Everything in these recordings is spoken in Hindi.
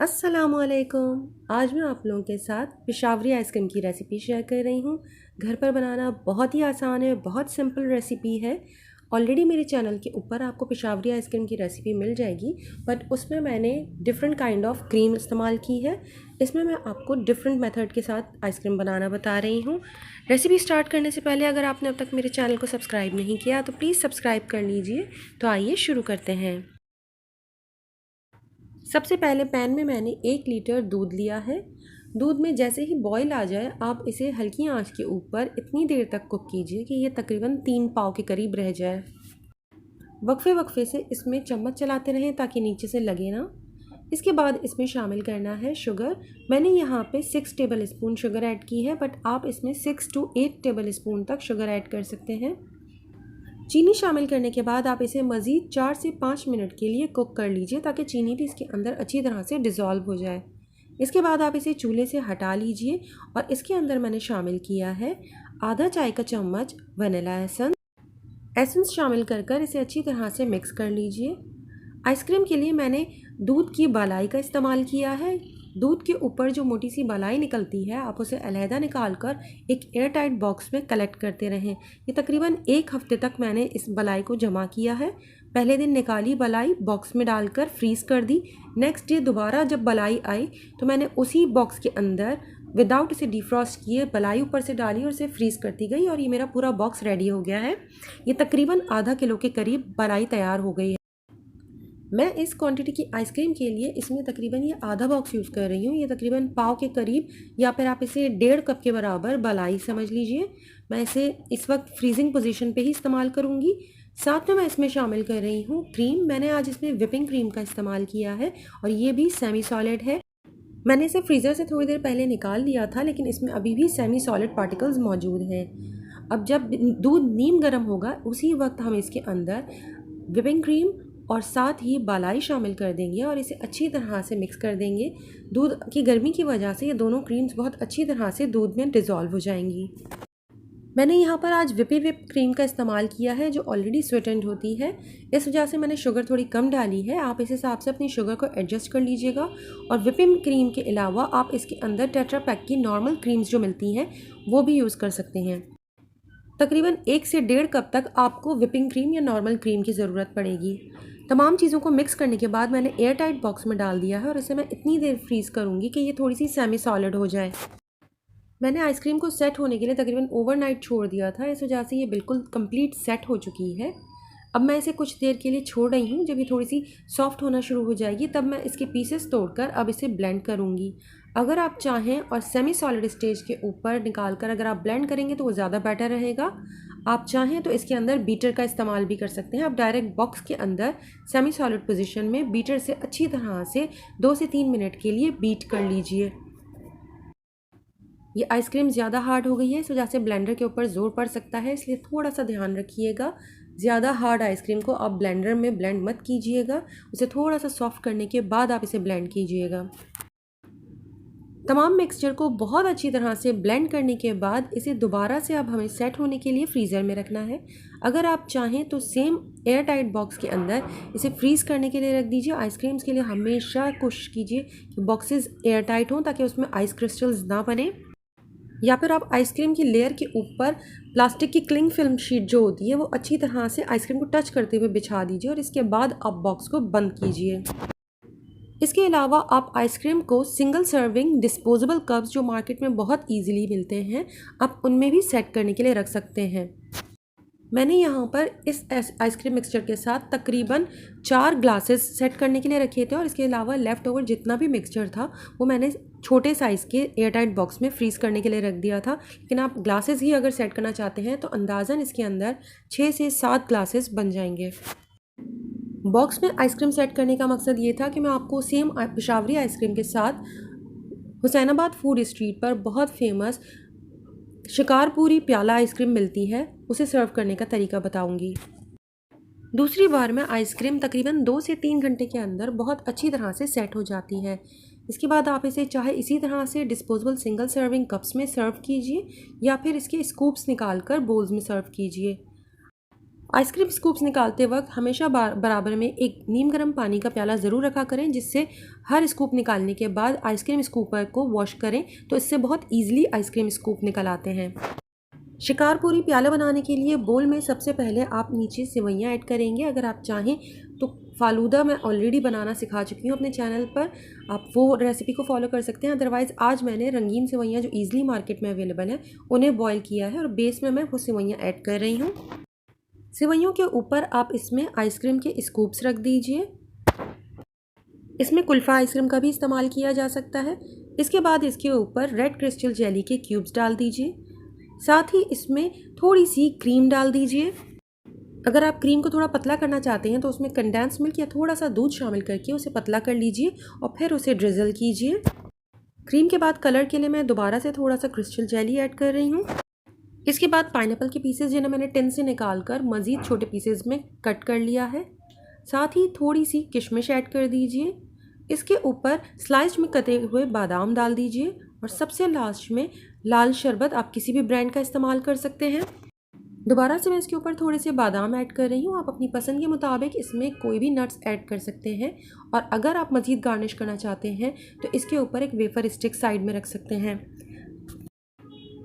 अस्सलामुअलैकुम। आज मैं आप लोगों के साथ पेशावरी आइसक्रीम की रेसिपी शेयर कर रही हूँ। घर पर बनाना बहुत ही आसान है, बहुत सिंपल रेसिपी है। ऑलरेडी मेरे चैनल के ऊपर आपको पेशावरी आइसक्रीम की रेसिपी मिल जाएगी, बट उसमें मैंने डिफरेंट काइंड ऑफ क्रीम इस्तेमाल की है। इसमें मैं आपको डिफरेंट मेथड के साथ आइसक्रीम बनाना बता रही हूँ। रेसिपी स्टार्ट करने से पहले अगर आपने अब तक मेरे चैनल को सब्सक्राइब नहीं किया तो प्लीज़ सब्सक्राइब कर लीजिए। तो आइए शुरू करते हैं। सबसे पहले पैन में मैंने 1 लीटर दूध लिया है। दूध में जैसे ही बॉईल आ जाए आप इसे हल्की आंच के ऊपर इतनी देर तक कुक कीजिए कि ये तकरीबन 3 पाव के करीब रह जाए। वक्फे वक्फे से इसमें चम्मच चलाते रहें ताकि नीचे से लगे ना। इसके बाद इसमें शामिल करना है शुगर। मैंने यहाँ पे 6 टेबल स्पून शुगर ऐड की है, बट आप इसमें 6 to 8 टेबल स्पून तक शुगर ऐड कर सकते हैं। चीनी शामिल करने के बाद आप इसे मज़ीद 4 से 5 मिनट के लिए कुक कर लीजिए ताकि चीनी भी इसके अंदर अच्छी तरह से डिज़ोल्व हो जाए। इसके बाद आप इसे चूल्हे से हटा लीजिए और इसके अंदर मैंने शामिल किया है आधा चाय का चम्मच वनीला एसेंस शामिल कर इसे अच्छी तरह से मिक्स कर लीजिए। आइसक्रीम के लिए मैंने दूध की बालाई का इस्तेमाल किया है। दूध के ऊपर जो मोटी सी बालाई निकलती है आप उसे अलहदा निकाल कर एक एयर टाइट बॉक्स में कलेक्ट करते रहें। ये तकरीबन 1 हफ्ते तक मैंने इस बालाई को जमा किया है। पहले दिन निकाली बालाई, बॉक्स में डालकर फ्रीज़ कर दी। नेक्स्ट डे दोबारा जब बालाई आई तो मैंने उसी बॉक्स के अंदर विदाउट इसे डिफ्रॉस्ट किए बालाई ऊपर से डाली और इसे फ्रीज़ करती गई और ये मेरा पूरा बॉक्स रेडी हो गया है। ये तकरीबन आधा किलो के करीब बालाई तैयार हो गई है। मैं इस क्वांटिटी की आइसक्रीम के लिए इसमें तकरीबन ये आधा बॉक्स यूज़ कर रही हूँ। ये तकरीबन पाव के करीब या फिर आप इसे 1.5 कप के बराबर बालाई समझ लीजिए। मैं इसे इस वक्त फ्रीजिंग पोजीशन पे ही इस्तेमाल करूँगी। साथ में मैं इसमें शामिल कर रही हूँ क्रीम। मैंने आज इसमें विपिंग क्रीम का इस्तेमाल किया है और ये भी सेमी सॉलिड है। मैंने इसे फ्रीज़र से थोड़ी देर पहले निकाल लिया था, लेकिन इसमें अभी भी सेमी सॉलिड पार्टिकल्स मौजूद हैं। अब जब दूध नीम गर्म होगा उसी वक्त हम इसके अंदर विपिंग क्रीम और साथ ही बालाई शामिल कर देंगे और इसे अच्छी तरह से मिक्स कर देंगे। दूध की गर्मी की वजह से ये दोनों क्रीम्स बहुत अच्छी तरह से दूध में डिज़ोल्व हो जाएंगी। मैंने यहाँ पर आज विप क्रीम का इस्तेमाल किया है जो ऑलरेडी स्वीटेंड होती है। इस वजह से मैंने शुगर थोड़ी कम डाली है। आप इस हिसाब से अपनी शुगर को एडजस्ट कर लीजिएगा। और विपिंग क्रीम के अलावा आप इसके अंदर टेट्रा पैक की नॉर्मल क्रीम्स जो मिलती हैं वो भी यूज़ कर सकते हैं। तकरीबन 1 से 1.5 कप तक आपको विपिंग क्रीम या नॉर्मल क्रीम की ज़रूरत पड़ेगी। तमाम चीज़ों को मिक्स करने के बाद मैंने एयर टाइट बॉक्स में डाल दिया है और इसे मैं इतनी देर फ्रीज़ करूँगी कि ये थोड़ी सी सेमी सॉलिड हो जाए। मैंने आइसक्रीम को सेट होने के लिए तकरीबन ओवरनाइट छोड़ दिया था, इस वजह से ये बिल्कुल कंप्लीट सेट हो चुकी है। अब मैं इसे कुछ देर के लिए छोड़ रही हूँ। जब ये थोड़ी सी सॉफ्ट होना शुरू हो जाएगी तब मैं इसके पीसेस तोड़कर अब इसे ब्लेंड करूँगी। अगर आप चाहें और सेमी सॉलिड स्टेज के ऊपर निकाल कर अगर आप ब्लेंड करेंगे तो वो ज़्यादा बेटर रहेगा। आप चाहें तो इसके अंदर बीटर का इस्तेमाल भी कर सकते हैं। आप डायरेक्ट बॉक्स के अंदर सेमी सॉलिड पोजीशन में बीटर से अच्छी तरह से 2 से 3 मिनट के लिए बीट कर लीजिए। ये आइसक्रीम ज़्यादा हार्ड हो गई है, इस वजह से ब्लेंडर के ऊपर ज़ोर पड़ सकता है, इसलिए थोड़ा सा ध्यान रखिएगा। ज़्यादा हार्ड आइसक्रीम को आप ब्लेंडर में ब्लेंड मत कीजिएगा। उसे थोड़ा सा सॉफ्ट करने के बाद आप इसे ब्लेंड कीजिएगा। तमाम मिक्सचर को बहुत अच्छी तरह से ब्लेंड करने के बाद इसे दोबारा से अब हमें सेट होने के लिए फ्रीज़र में रखना है। अगर आप चाहें तो सेम एयर टाइट बॉक्स के अंदर इसे फ्रीज़ करने के लिए रख दीजिए। आइसक्रीम्स के लिए हमेशा कोशिश कीजिए कि बॉक्सेस एयर टाइट हों ताकि उसमें आइस क्रिस्टल्स ना बने। या फिर आप आइसक्रीम की लेयर के ऊपर प्लास्टिक की क्लिंग फिल्म शीट जो होती है वो अच्छी तरह से आइसक्रीम को टच करते हुए बिछा दीजिए और इसके बाद आप बॉक्स को बंद कीजिए। इसके अलावा आप आइसक्रीम को सिंगल सर्विंग डिस्पोजेबल कप्स जो मार्केट में बहुत इजीली मिलते हैं आप उनमें भी सेट करने के लिए रख सकते हैं। मैंने यहाँ पर इस आइसक्रीम मिक्सचर के साथ तकरीबन 4 ग्लासेस सेट करने के लिए रखे थे और इसके अलावा लेफ़्ट ओवर जितना भी मिक्सचर था वो मैंने छोटे साइज़ के एयर टाइट बॉक्स में फ्रीज़ करने के लिए रख दिया था। लेकिन आप ग्लासेस ही अगर सेट करना चाहते हैं तो अंदाज़न इसके अंदर 6 से 7 ग्लासेस बन जाएंगे। बॉक्स में आइसक्रीम सेट करने का मकसद ये था कि मैं आपको सेम पेशावरी आइसक्रीम के साथ हुसैनाबाद फूड स्ट्रीट पर बहुत फेमस शिकारपुरी प्याला आइसक्रीम मिलती है उसे सर्व करने का तरीका बताऊंगी। दूसरी बार में आइसक्रीम तकरीबन 2 से 3 घंटे के अंदर बहुत अच्छी तरह से सेट हो जाती है। इसके बाद आप इसे चाहे इसी तरह से डिस्पोजेबल सिंगल सर्विंग कप्स में सर्व कीजिए या फिर इसके स्कूप्स निकाल कर बोल्स में सर्व कीजिए। आइसक्रीम स्कूप्स निकालते वक्त हमेशा बराबर में एक नीम गर्म पानी का प्याला ज़रूर रखा करें, जिससे हर स्कूप निकालने के बाद आइसक्रीम स्कूपर को वॉश करें तो इससे बहुत ईजिली आइसक्रीम स्कूप निकल आते हैं। शिकारपुरी प्याला बनाने के लिए बोल में सबसे पहले आप नीचे सेवइयाँ ऐड करेंगे। अगर आप चाहें तो फ़ालूदा मैं ऑलरेडी बनाना सिखा चुकी हूँ अपने चैनल पर, आप वो रेसिपी को फॉलो कर सकते हैं। अदरवाइज़ आज मैंने रंगीन सेवइयाँ जो ईज़िली मार्केट में अवेलेबल है उन्हें बॉयल किया है और बेस में मैं वो सेवइयाँ ऐड कर रही हूँ। सेवइयों के ऊपर आप इसमें आइसक्रीम के स्कूप्स रख दीजिए। इसमें कुल्फ़ा आइसक्रीम का भी इस्तेमाल किया जा सकता है। इसके बाद इसके ऊपर रेड क्रिस्टल जेली के क्यूब्स डाल दीजिए। साथ ही इसमें थोड़ी सी क्रीम डाल दीजिए। अगर आप क्रीम को थोड़ा पतला करना चाहते हैं तो उसमें कंडेंस मिल्क या थोड़ा सा दूध शामिल करके उसे पतला कर लीजिए और फिर उसे ड्रिज़ल कीजिए। क्रीम के बाद कलर के लिए मैं दोबारा से थोड़ा सा क्रिस्टल जेली ऐड कर रही हूँ। इसके बाद पाइनएप्पल के पीसेस जिन्हें मैंने टिन से निकाल कर मज़ीद छोटे पीसेस में कट कर लिया है। साथ ही थोड़ी सी किशमिश ऐड कर दीजिए। इसके ऊपर स्लाइस्ड में कटे हुए बादाम डाल दीजिए और सबसे लास्ट में लाल शरबत, आप किसी भी ब्रांड का इस्तेमाल कर सकते हैं। दोबारा से मैं इसके ऊपर थोड़े से बादाम ऐड कर रही हूँ। आप अपनी पसंद के मुताबिक इसमें कोई भी नट्स ऐड कर सकते हैं और अगर आप मज़ीद गार्निश करना चाहते हैं तो इसके ऊपर एक वेफर स्टिक साइड में रख सकते हैं।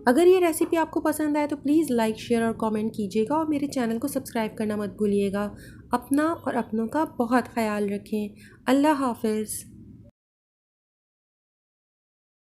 अगर ये रेसिपी आपको पसंद आए तो प्लीज़ लाइक, शेयर और कमेंट कीजिएगा और मेरे चैनल को सब्सक्राइब करना मत भूलिएगा। अपना और अपनों का बहुत ख्याल रखें। अल्लाह हाफ़िज़।